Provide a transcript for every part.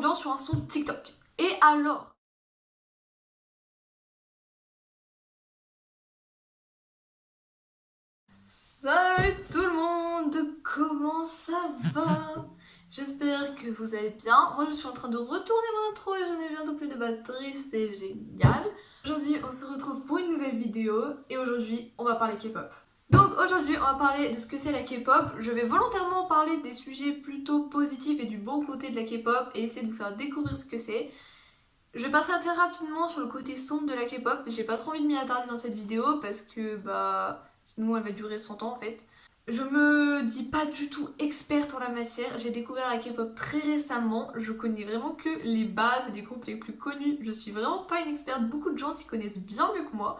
ambiance sur un son TikTok. Et alors? Salut tout le monde, comment ça va? J'espère que vous allez bien. Moi je suis en train de retourner mon intro et je n'ai bientôt plus de batterie, c'est génial. Aujourd'hui on se retrouve pour une nouvelle vidéo et aujourd'hui on va parler K-pop. Donc aujourd'hui on va parler de ce que c'est la K-pop. Je vais volontairement parler des sujets plutôt positifs et du bon côté de la K-pop et essayer de vous faire découvrir ce que c'est. Je passerai très rapidement sur le côté sombre de la K-pop. J'ai pas trop envie de m'y attarder dans cette vidéo parce que sinon elle va durer 100 ans en fait. Je me dis pas du tout experte en la matière, j'ai découvert la K-pop très récemment, je connais vraiment que les bases des groupes les plus connus, je suis vraiment pas une experte, beaucoup de gens s'y connaissent bien mieux que moi,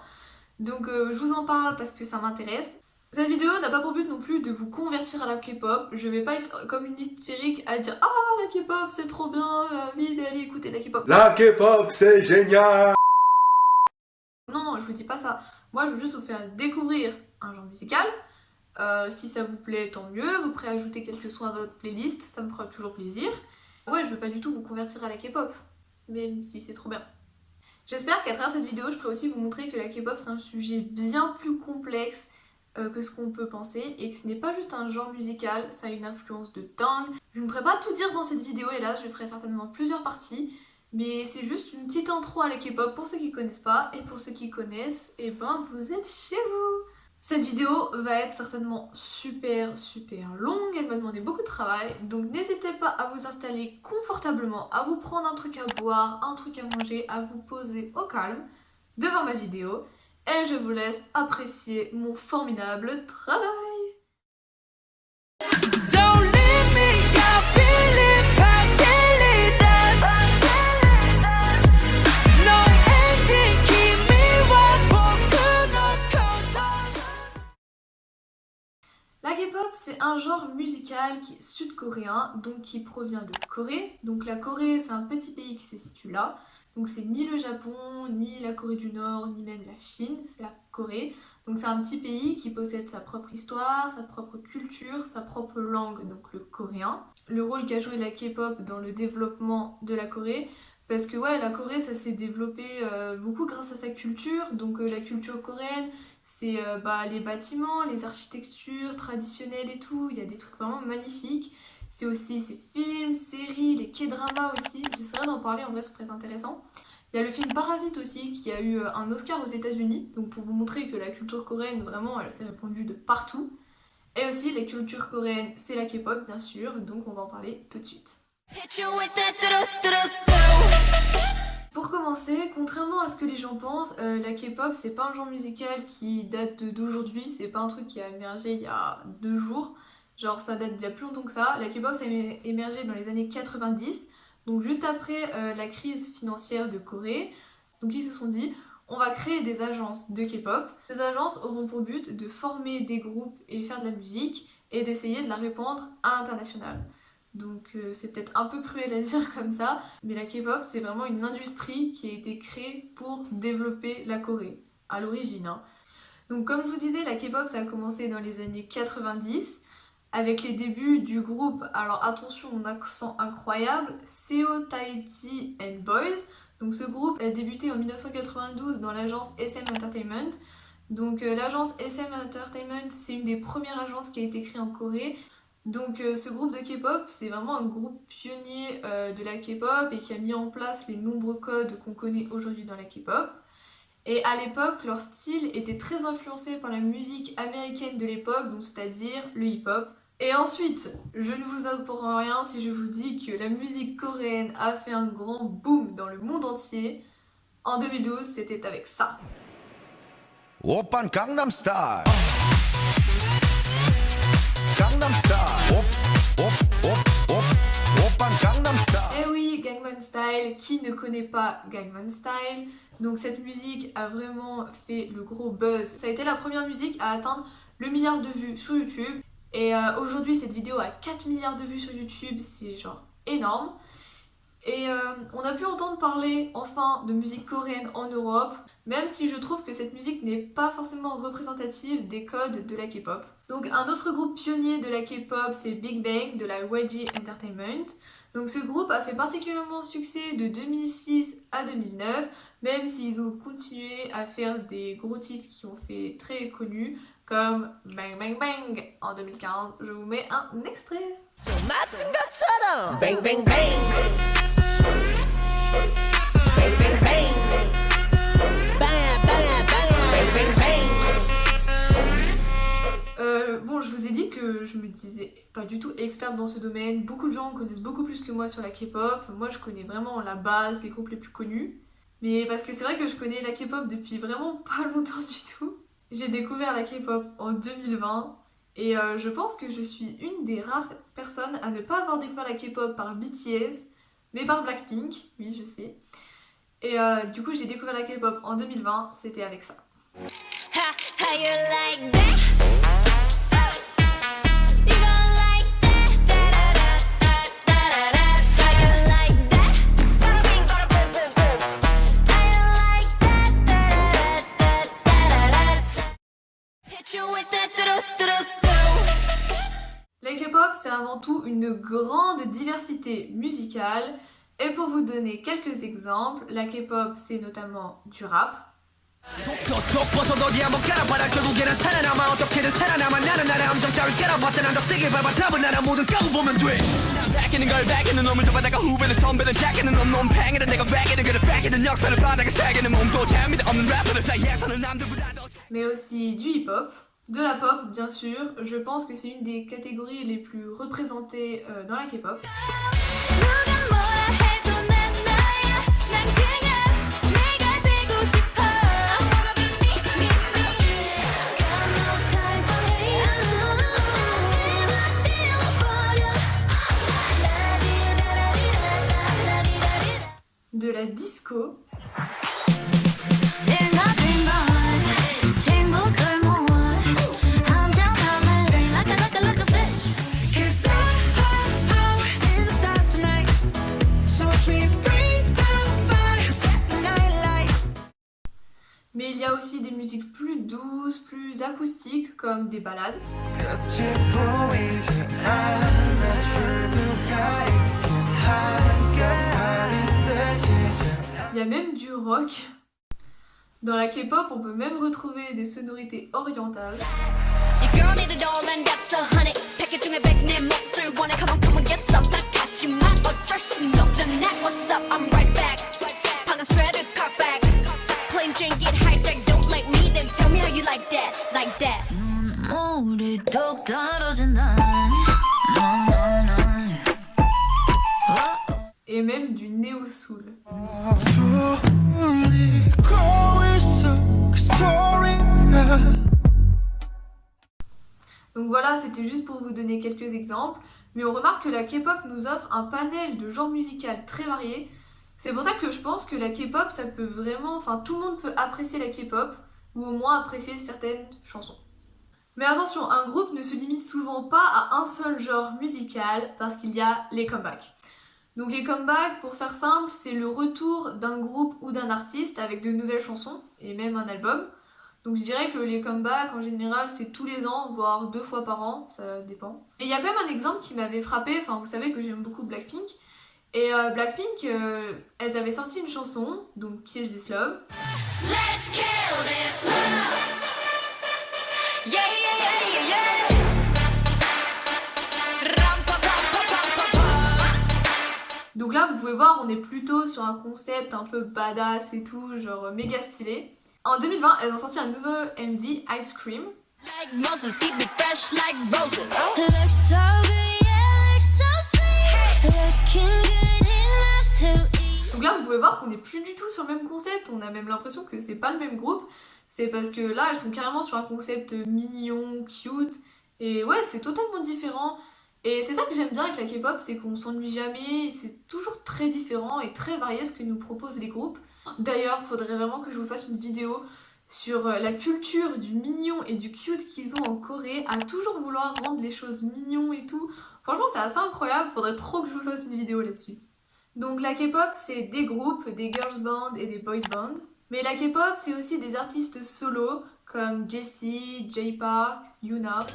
donc je vous en parle parce que ça m'intéresse. Cette vidéo n'a pas pour but non plus de vous convertir à la K-pop, je vais pas être comme une hystérique à dire ah la K-pop c'est trop bien, vite allez écouter la K-pop. La K-pop c'est génial. Non, je vous dis pas ça, moi je veux juste vous faire découvrir un genre musical. Si ça vous plaît, tant mieux. Vous pourrez ajouter quelques sons à votre playlist, ça me fera toujours plaisir. Ouais, je veux pas du tout vous convertir à la K-pop, même si c'est trop bien. J'espère qu'à travers cette vidéo, je pourrai aussi vous montrer que la K-pop c'est un sujet bien plus complexe que ce qu'on peut penser et que ce n'est pas juste un genre musical, ça a une influence de dingue. Je ne pourrai pas tout dire dans cette vidéo et là, je ferai certainement plusieurs parties. Mais c'est juste une petite intro à la K-pop pour ceux qui connaissent pas et pour ceux qui connaissent, et ben vous êtes chez vous. Cette vidéo va être certainement super longue, elle m'a demandé beaucoup de travail, donc n'hésitez pas à vous installer confortablement, à vous prendre un truc à boire, un truc à manger, à vous poser au calme devant ma vidéo, et je vous laisse apprécier mon formidable travail. La K-pop, c'est un genre musical qui est sud-coréen, donc qui provient de Corée. Donc la Corée, c'est un petit pays qui se situe là. Donc c'est ni le Japon, ni la Corée du Nord, ni même la Chine, c'est la Corée. Donc c'est un petit pays qui possède sa propre histoire, sa propre culture, sa propre langue, donc le coréen. Le rôle qu'a joué la K-pop dans le développement de la Corée, parce que ouais, la Corée, ça s'est développé beaucoup grâce à sa culture. Donc la culture coréenne, c'est les bâtiments, les architectures traditionnelles et tout, il y a des trucs vraiment magnifiques. C'est aussi ses films, séries, les K-dramas aussi, j'essaierai d'en parler, en vrai ça pourrait être intéressant. Il y a le film Parasite aussi qui a eu un Oscar aux États-Unis, donc pour vous montrer que la culture coréenne vraiment elle s'est répandue de partout. Et aussi la culture coréenne c'est la K-pop bien sûr, donc on va en parler tout de suite. Pour commencer, contrairement à ce que les gens pensent, la K-pop c'est pas un genre musical qui date d'aujourd'hui, c'est pas un truc qui a émergé il y a 2 jours, genre ça date d'il y a plus longtemps que ça. La K-pop ça a émergé dans les années 90, donc juste après la crise financière de Corée. Donc ils se sont dit, on va créer des agences de K-pop. Ces agences auront pour but de former des groupes et faire de la musique et d'essayer de la répandre à l'international. Donc c'est peut-être un peu cruel à dire comme ça, mais la K-pop c'est vraiment une industrie qui a été créée pour développer la Corée, à l'origine. Donc comme je vous disais, la K-pop ça a commencé dans les années 90, avec les débuts du groupe, alors attention mon accent incroyable, Seo Taiji and Boys. Donc ce groupe a débuté en 1992 dans l'agence SM Entertainment. Donc l'agence SM Entertainment c'est une des premières agences qui a été créée en Corée. Donc ce groupe de K-pop, c'est vraiment un groupe pionnier de la K-pop et qui a mis en place les nombreux codes qu'on connaît aujourd'hui dans la K-pop. Et à l'époque, leur style était très influencé par la musique américaine de l'époque, donc c'est-à-dire le hip-hop. Et ensuite, je ne vous apprends rien si je vous dis que la musique coréenne a fait un grand boom dans le monde entier. En 2012, c'était avec ça. Oppan Gangnam Style. Gangnam Style. Oppan Gangnam Style. Eh oui, Gangnam Style, qui ne connaît pas Gangnam Style? Donc cette musique a vraiment fait le gros buzz. Ça a été la première musique à atteindre le milliard de vues sur YouTube. Et aujourd'hui, cette vidéo a 4 milliards de vues sur YouTube, c'est genre énorme. Et on a pu entendre parler enfin de musique coréenne en Europe, même si je trouve que cette musique n'est pas forcément représentative des codes de la K-pop. Donc un autre groupe pionnier de la K-pop c'est Big Bang de la YG Entertainment. Donc ce groupe a fait particulièrement succès de 2006 à 2009, même s'ils ont continué à faire des gros titres qui ont fait très connus, comme Bang Bang Bang en 2015. Je vous mets un extrait. Bang bang bang. Bang bang bang. Bang bang bang. Bang bang bang. Bon, je vous ai dit que je me disais pas du tout experte dans ce domaine. Beaucoup de gens connaissent beaucoup plus que moi sur la K-pop. Moi, je connais vraiment la base, les groupes les plus connus. Mais parce que c'est vrai que je connais la K-pop depuis vraiment pas longtemps du tout. J'ai découvert la K-pop en 2020 et je pense que je suis une des rares personnes à ne pas avoir découvert la K-pop par BTS, mais par Blackpink, oui je sais. Et du coup j'ai découvert la K-pop en 2020, c'était avec ça. How you like that? You gon' like that? Da da da da da da. How you like that? How you like that? Da da da da da. Hit you with that do do do do. La K-pop c'est avant tout une grande diversité musicale. Et pour vous donner quelques exemples, la K-pop c'est notamment du rap. 독 벗어도 어디 한번 깔아봐라 결국에는 살아남아 어떻게든 살아남아 나는 나의 함정 따위 깨라봤자 난 더 세게 밟아 답은 나라 모든 까고 보면 돼 백이는 걸 백이는 놈을 잡아다가 후배는 선배는 자기는 놈 팽이든 내가 백이든 그래 백이든 역사를 바닥에 새기는 몸도 재미도 없는 래퍼들 사이에서는 남들보다 더 Mais aussi du hip-hop, de la pop bien sûr. Je pense que c'est une des catégories les plus représentées dans la K-pop. 누가 뭐라 해도 난 나야. 난 그냥 내가 되고 싶어. I wanna be me, me, me. Got no time for haters. 지워버려. 라디라라리라라라리라리라. De la disco. 친구들 모아 한잔 할래 like a fish. Cause I'm in the stars tonight So watch me bring down fire Set the night light Mais il y a aussi des musiques plus douces, plus acoustiques, comme des ballades. 끝이 보이지 않아 출구가 있긴 한결 뜨지지 Il y a même du rock. Dans la K-pop, on peut même retrouver des sonorités orientales. Your girl need a doll and that's 100. 패킷 중에 100 내 몫을 원해. Come on get some. 딱 같지만 어쩔 순 없잖아. What's up? I'm right back. 방금 sweater cut back. Plain Jane get hijacked. Don't like me then tell me how you like that. Like that. 눈물이 뚝 떨어진다. Et même du néo-soul. 돌리고 있어 그 소리야 Donc voilà, c'était juste pour vous donner quelques exemples. Mais on remarque que la K-pop nous offre un panel de genres musicaux très variés. C'est pour ça que je pense que la K-pop, ça peut vraiment... Enfin, tout le monde peut apprécier la K-pop, ou au moins apprécier certaines chansons. Mais attention, un groupe ne se limite souvent pas à un seul genre musical, parce qu'il y a les comebacks. Donc les comebacks, pour faire simple, c'est le retour d'un groupe ou d'un artiste avec de nouvelles chansons, et même un album. Donc je dirais que les comebacks, en général, c'est tous les ans, voire 2 fois par an, ça dépend. Et il y a quand même un exemple qui m'avait frappé, enfin vous savez que j'aime beaucoup Blackpink. Et Blackpink, elles avaient sorti une chanson, donc Kill This Love. Let's kill this love. Yeah, yeah, yeah, yeah, yeah. Donc là, vous pouvez voir, on est plutôt sur un concept un peu badass et tout, genre méga stylé. En 2020, elles ont sorti un nouveau MV, Ice Cream. Like Moses, keep it fresh like roses. Looks so good, yeah, looks so sweet. Looking good enough to eat. Donc là, vous pouvez voir qu'on n'est plus du tout sur le même concept, on a même l'impression que c'est pas le même groupe. C'est parce que là, elles sont carrément sur un concept mignon, cute, et ouais, c'est totalement différent. Et c'est ça que j'aime bien avec la K-pop, c'est qu'on s'ennuie jamais, c'est toujours très différent et très varié ce que nous proposent les groupes. D'ailleurs, faudrait vraiment que je vous fasse une vidéo sur la culture du mignon et du cute qu'ils ont en Corée, à toujours vouloir rendre les choses mignons et tout. Franchement, c'est assez incroyable, faudrait trop que je vous fasse une vidéo là-dessus. Donc la K-pop, c'est des groupes, des girls bands et des boys bands. Mais la K-pop, c'est aussi des artistes solo comme Jessie, J-Park, Yuna.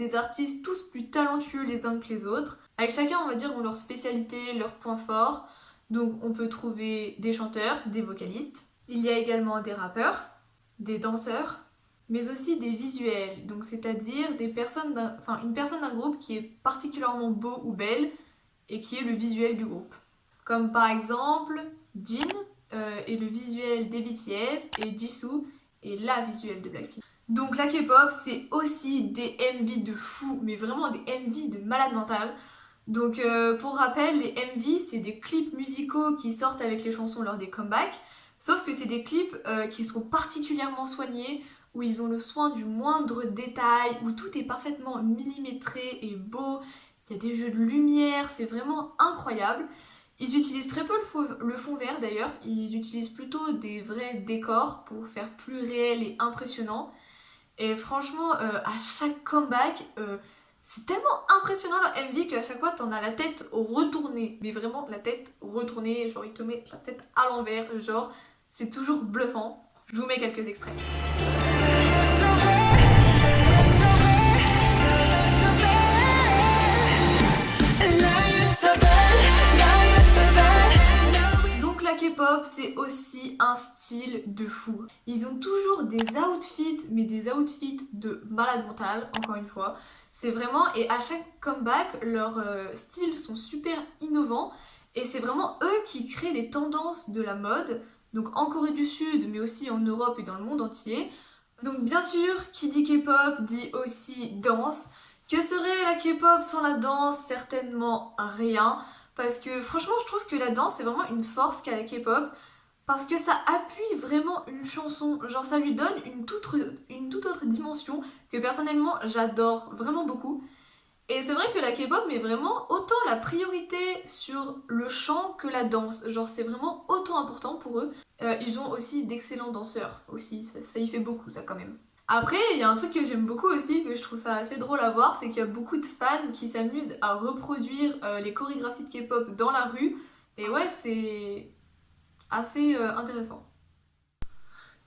des artistes tous plus talentueux les uns que les autres. Avec chacun, on va dire, ont leur spécialité, leurs points forts. Donc on peut trouver des chanteurs, des vocalistes. Il y a également des rappeurs, des danseurs, mais aussi des visuels. Donc c'est-à-dire une personne d'un groupe qui est particulièrement beau ou belle et qui est le visuel du groupe. Comme par exemple Jin est le visuel des BTS et Jisoo est la visuelle de Blackpink. Donc la K-pop c'est aussi des MV de fou, mais vraiment des MV de malade mental. Donc pour rappel, les MV c'est des clips musicaux qui sortent avec les chansons lors des comebacks, sauf que c'est des clips qui sont particulièrement soignés, où ils ont le soin du moindre détail, où tout est parfaitement millimétré et beau, il y a des jeux de lumière, c'est vraiment incroyable. Ils utilisent très peu le fond vert d'ailleurs, ils utilisent plutôt des vrais décors pour faire plus réel et impressionnant. Et franchement, à chaque comeback, c'est tellement impressionnant leur MV qu'à chaque fois t'en as la tête retournée, mais vraiment la tête retournée, genre ils te mettent la tête à l'envers, genre c'est toujours bluffant. Je vous mets quelques extraits. Donc la K-pop c'est aussi un style de fou. Ils ont toujours des outfits, mais des outfits de malade mental, encore une fois. C'est vraiment, et à chaque comeback, leurs styles sont super innovants. Et c'est vraiment eux qui créent les tendances de la mode. Donc en Corée du Sud, mais aussi en Europe et dans le monde entier. Donc bien sûr, qui dit K-pop dit aussi danse. Que serait la K-pop sans la danse? Certainement rien. Parce que franchement, je trouve que la danse, c'est vraiment une force qu'a la K-pop. Parce que ça appuie vraiment une chanson. Genre ça lui donne une toute autre dimension que personnellement, j'adore vraiment beaucoup. Et c'est vrai que la K-pop met vraiment autant la priorité sur le chant que la danse. Genre c'est vraiment autant important pour eux. Ils ont aussi d'excellents danseurs aussi, ça y fait beaucoup ça quand même. Après, il y a un truc que j'aime beaucoup aussi, que je trouve ça assez drôle à voir, c'est qu'il y a beaucoup de fans qui s'amusent à reproduire les chorégraphies de K-pop dans la rue. Et ouais, c'est assez intéressant.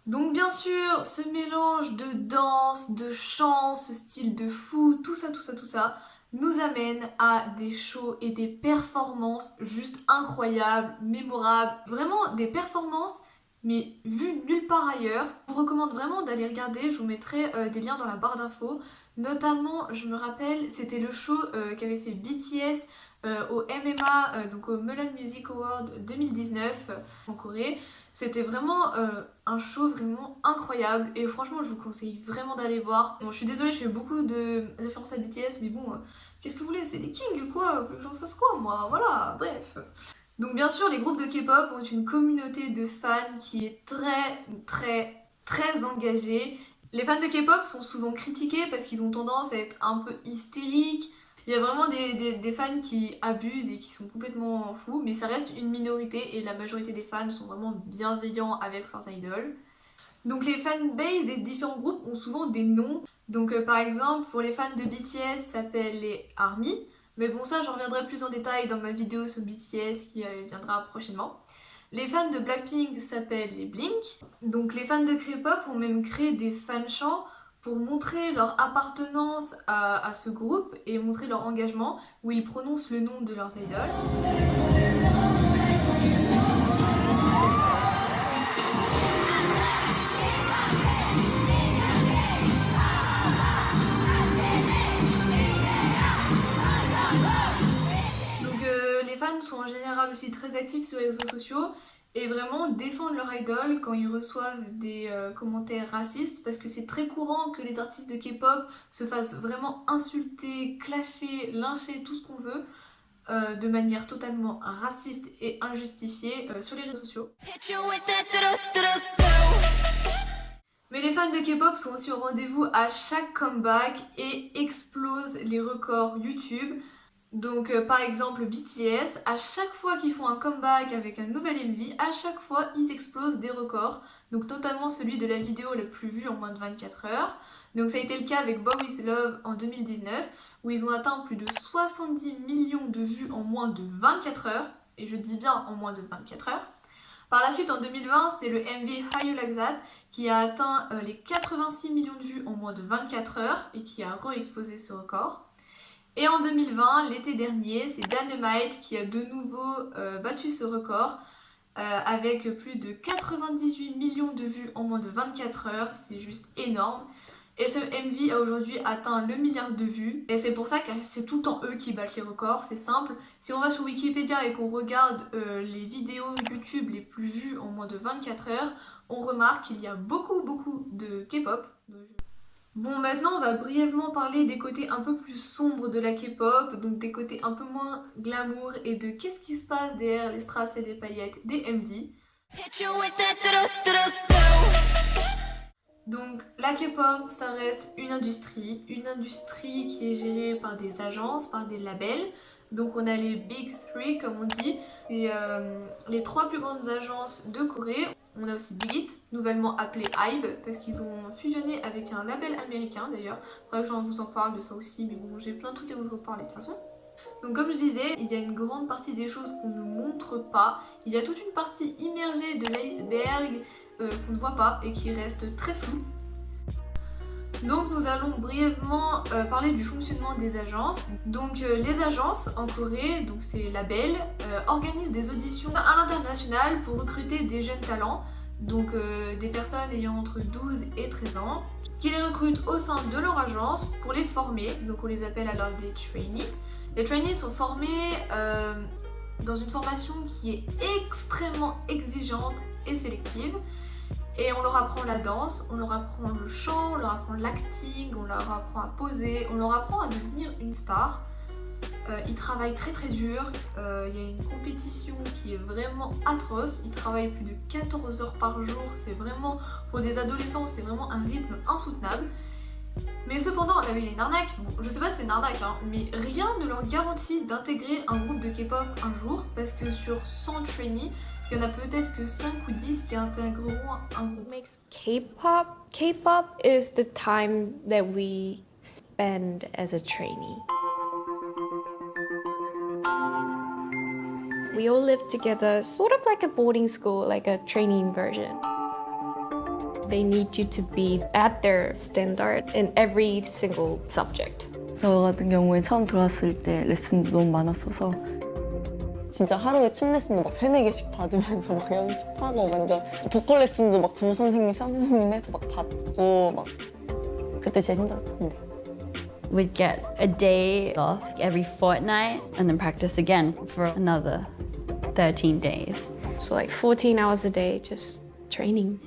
Donc bien sûr, ce mélange de danse, de chant, ce style de fou, tout ça, nous amène à des shows et des performances juste incroyables, mémorables. Vraiment des performances, mais vues nulle part ailleurs. Je vous recommande vraiment d'aller regarder, je vous mettrai des liens dans la barre d'infos. Notamment, je me rappelle, c'était le show qu'avait fait BTS au MMA, donc au Melon Music Award 2019 en Corée. C'était vraiment un show vraiment incroyable et franchement je vous conseille vraiment d'aller voir. Bon, je suis désolée, je fais beaucoup de références à BTS, mais bon, qu'est-ce que vous voulez, c'est des kings quoi, faut que j'en fasse quoi moi, voilà, bref. Donc bien sûr, les groupes de K-pop ont une communauté de fans qui est très engagée. Les fans de K-pop sont souvent critiqués parce qu'ils ont tendance à être un peu hystériques. Il y a vraiment des fans qui abusent et qui sont complètement fous, mais ça reste une minorité et la majorité des fans sont vraiment bienveillants avec leurs idoles. Donc les fanbases des différents groupes ont souvent des noms. Donc par exemple, pour les fans de BTS, ça s'appelle les ARMY. Mais bon, ça j'en reviendrai plus en détail dans ma vidéo sur BTS qui viendra prochainement. Les fans de Blackpink s'appellent les Blink. Donc les fans de K-pop ont même créé des fanchants pour montrer leur appartenance à ce groupe et montrer leur engagement, où ils prononcent le nom de leurs idoles. Donc les fans sont en général aussi très actifs sur les réseaux sociaux, et vraiment défendre leur idole quand ils reçoivent des commentaires racistes, parce que c'est très courant que les artistes de K-pop se fassent vraiment insulter, clasher, lyncher, tout ce qu'on veut, de manière totalement raciste et injustifiée sur les réseaux sociaux. Mais les fans de K-pop sont aussi au rendez-vous à chaque comeback et explosent les records YouTube. Donc par exemple BTS, à chaque fois qu'ils font un comeback avec un nouvel MV, à chaque fois ils explosent des records. Donc notamment celui de la vidéo la plus vue en moins de 24 heures. Donc ça a été le cas avec Boy With Love en 2019, où ils ont atteint plus de 70 millions de vues en moins de 24 heures. Et je dis bien en moins de 24 heures. Par la suite, en 2020, c'est le MV How You Like That qui a atteint les 86 millions de vues en moins de 24 heures et qui a re-explosé ce record. Et en 2020, l'été dernier, c'est Dynamite qui a de nouveau battu ce record avec plus de 98 millions de vues en moins de 24 heures. C'est juste énorme. Et ce MV a aujourd'hui atteint le milliard de vues. Et c'est pour ça que c'est tout le temps eux qui battent les records. C'est simple. Si on va sur Wikipédia et qu'on regarde les vidéos YouTube les plus vues en moins de 24 heures, on remarque qu'il y a beaucoup de K-pop. Bon, maintenant on va brièvement parler des côtés un peu plus sombres de la K-pop, donc des côtés un peu moins glamour et de qu'est-ce qui se passe derrière les strass et les paillettes des MV. Donc la K-pop, ça reste une industrie qui est gérée par des agences, par des labels. Donc on a les Big Three comme on dit, c'est les 3 plus grandes agences de Corée. On a aussi Big Hit, nouvellement appelé HYBE, parce qu'ils ont fusionné avec un label américain d'ailleurs. Faudrait que j'en vous en parle de ça aussi, mais bon, j'ai plein de trucs à vous en parler de toute façon. Donc comme je disais, il y a une grande partie des choses qu'on ne montre pas. Il y a toute une partie immergée de l'iceberg qu'on ne voit pas et qui reste très floue. Donc nous allons brièvement parler du fonctionnement des agences. Donc les agences en Corée, donc c'est labels, organisent des auditions à l'international pour recruter des jeunes talents, donc des personnes ayant entre 12 et 13 ans, qui les recrutent au sein de leur agence pour les former, donc on les appelle alors des trainees. Les trainees sont formés dans une formation qui est extrêmement exigeante et sélective. Et on leur apprend la danse, on leur apprend le chant, on leur apprend l'acting, on leur apprend à poser, on leur apprend à devenir une star. Ils travaillent très dur, il y a une compétition qui est vraiment atroce, ils travaillent plus de 14 heures par jour, c'est vraiment, pour des adolescents, c'est vraiment un rythme insoutenable. Mais cependant, là il y a une arnaque, bon, je sais pas si c'est une arnaque, hein, mais rien ne leur garantit d'intégrer un groupe de K-pop un jour, parce que sur 100 trainees, il y en a peut-être que 5 ou 10 qui intégreront un groupe. Makes K-pop. K-pop is the time that we spend as a trainee. We all live together, sort of like a boarding school, like a training version. They need you to be at their standard in every single subject. 저 같은 경우에 처음 들어왔을 때 레슨도 너무 많았어서 진짜 하루에 춤 레슨도 막 3-4개씩 받으면서 막 연습하고 완전 보컬 레슨도 막 2 선생님, 3 선생님 해서 막 받고 막 그때 제일 힘들었죠, 근데. We'd get a day off every fortnight and then practice again for another 13 days. So like 14 hours a day just training.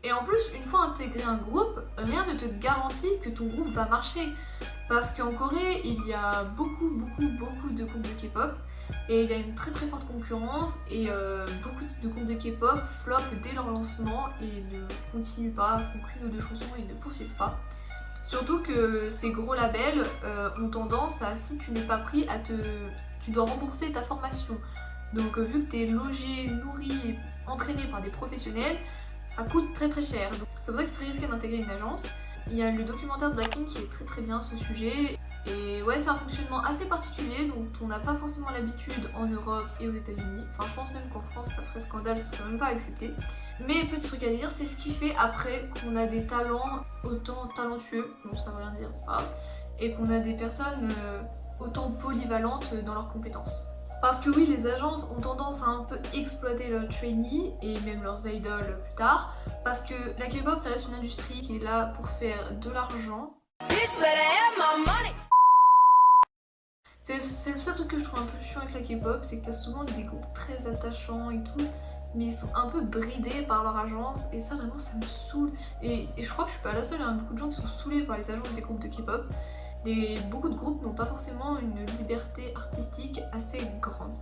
Et en plus, une fois intégré un groupe, rien ne te garantit que ton groupe va marcher. Parce qu'en Corée, il y a beaucoup de groupes de K-pop. Et il y a une très forte concurrence et beaucoup de groupes de K-pop flopent dès leur lancement et ne continuent pas, font qu'une ou 2 chansons et ne poursuivent pas. Surtout que ces gros labels ont tendance à, si tu n'es pas pris, tu dois rembourser ta formation. Donc vu que tu es logé, nourri et entraîné par des professionnels, ça coûte très cher. Donc, c'est pour ça que c'est très risqué d'intégrer une agence. Il y a le documentaire de Blackpink qui est très bien à ce sujet. Et ouais, c'est un fonctionnement assez particulier dont on n'a pas forcément l'habitude en Europe et aux États-Unis. Enfin, je pense même qu'en France, ça ferait scandale, ça serait même pas accepté. Mais petit truc à dire, c'est ce qui fait après qu'on a des talents autant talentueux, bon ça veut rien dire, c'est pas grave, et qu'on a des personnes autant polyvalentes dans leurs compétences. Parce que oui, les agences ont tendance à un peu exploiter leurs trainees et même leurs idoles plus tard, parce que la K-pop, ça reste une industrie qui est là pour faire de l'argent. C'est le seul truc que je trouve un peu chiant avec la K-pop, c'est que t'as souvent des groupes très attachants et tout, mais ils sont un peu bridés par leur agence, et ça vraiment ça me saoule. Et je crois que je suis pas la seule, il y a beaucoup de gens qui sont saoulés par les agences des groupes de K-pop. Et beaucoup de groupes n'ont pas forcément une liberté artistique assez grande.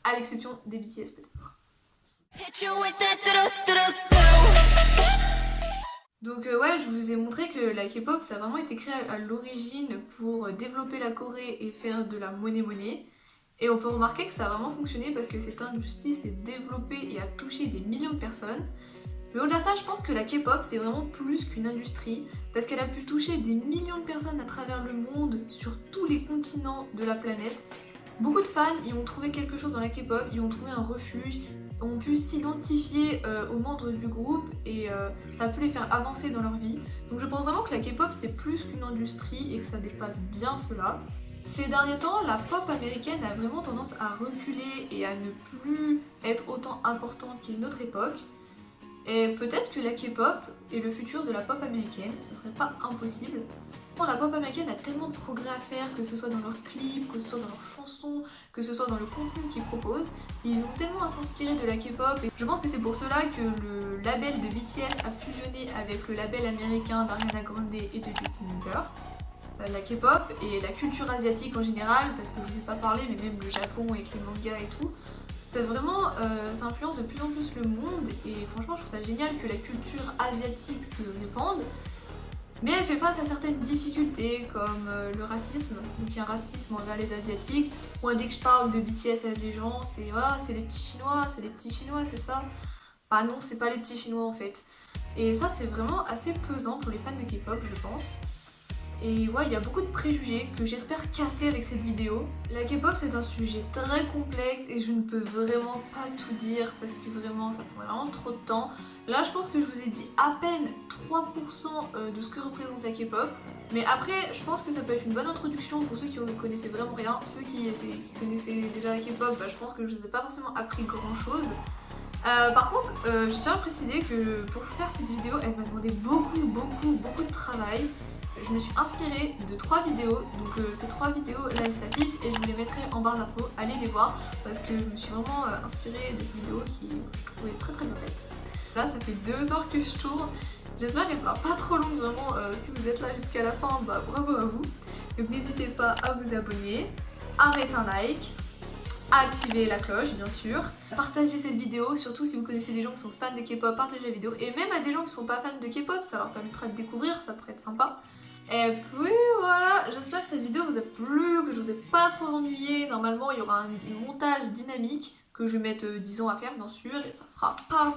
À l'exception des BTS peut-être. Donc ouais, je vous ai montré que la K-pop ça a vraiment été créé à l'origine pour développer la Corée et faire de la monnaie. Et on peut remarquer que ça a vraiment fonctionné parce que cette industrie s'est développée et a touché des millions de personnes. Mais au-delà de ça, je pense que la K-pop c'est vraiment plus qu'une industrie parce qu'elle a pu toucher des millions de personnes à travers le monde sur tous les continents de la planète. Beaucoup de fans y ont trouvé quelque chose dans la K-pop, y ont trouvé un refuge, ont pu s'identifier aux membres du groupe et ça a pu les faire avancer dans leur vie. Donc je pense vraiment que la K-pop c'est plus qu'une industrie et que ça dépasse bien cela. Ces derniers temps, la pop américaine a vraiment tendance à reculer et à ne plus être autant importante qu'à une autre époque. Et peut-être que la K-pop est le futur de la pop américaine, ça serait pas impossible. Bon, la pop américaine a tellement de progrès à faire, que ce soit dans leurs clips, que ce soit dans leurs chansons, que ce soit dans le contenu qu'ils proposent. Ils ont tellement à s'inspirer de la K-pop et je pense que c'est pour cela que le label de BTS a fusionné avec le label américain d'Ariana Grande et de Justin Bieber. La K-pop et la culture asiatique en général, parce que je ne vais pas parler, mais même le Japon avec les mangas et tout, c'est vraiment, ça influence de plus en plus le monde et franchement je trouve ça génial que la culture asiatique se répande. Mais elle fait face à certaines difficultés comme le racisme, donc il y a un racisme envers les asiatiques. Moi dès que je parle de BTS à des gens, c'est ah, c'est les petits chinois, c'est ça. Bah non, c'est pas les petits chinois en fait. Et ça c'est vraiment assez pesant pour les fans de K-pop je pense. Et ouais, il y a beaucoup de préjugés que j'espère casser avec cette vidéo. La K-pop c'est un sujet très complexe et je ne peux vraiment pas tout dire parce que vraiment ça prend vraiment trop de temps. Là je pense que je vous ai dit à peine 3% de ce que représente la K-pop. Mais après je pense que ça peut être une bonne introduction pour ceux qui ne connaissaient vraiment rien. Ceux qui connaissaient déjà la K-pop, bah, je pense que je ne vous ai pas forcément appris grand chose. Par contre, je tiens à préciser que pour faire cette vidéo, elle m'a demandé beaucoup de travail. Je me suis inspirée de 3 vidéos, donc ces 3 vidéos là elles s'affichent et je vous les mettrai en barre d'infos, allez les voir parce que je me suis vraiment inspirée de ces vidéos qui je trouvais très bien faites. Là ça fait 2 heures que je tourne, j'espère qu'elle sera pas trop longue vraiment, si vous êtes là jusqu'à la fin, bah bravo à vous. Donc n'hésitez pas à vous abonner, à mettre un like, à activer la cloche bien sûr, partagez cette vidéo, surtout si vous connaissez des gens qui sont fans de K-pop, partagez la vidéo et même à des gens qui sont pas fans de K-pop, ça leur permettra de découvrir, ça pourrait être sympa. Et puis voilà, j'espère que cette vidéo vous a plu, que je vous ai pas trop ennuyé. Normalement il y aura un montage dynamique que je vais mettre 10 ans à faire bien sûr et ça fera pa.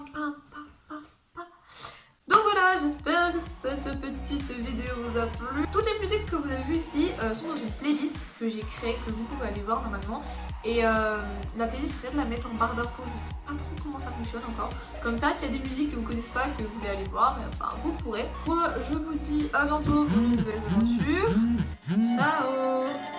Donc voilà, j'espère que cette petite vidéo vous a plu. Toutes les musiques que vous avez vues ici sont dans une playlist que j'ai créée, que vous pouvez aller voir normalement. Et la playlist, je serais de la mettre en barre d'infos, je sais pas trop comment ça fonctionne encore. Comme ça, s'il y a des musiques que vous connaissez pas, que vous voulez aller voir, bah, vous pourrez. Moi, je vous dis à bientôt pour de nouvelles aventures. Ciao!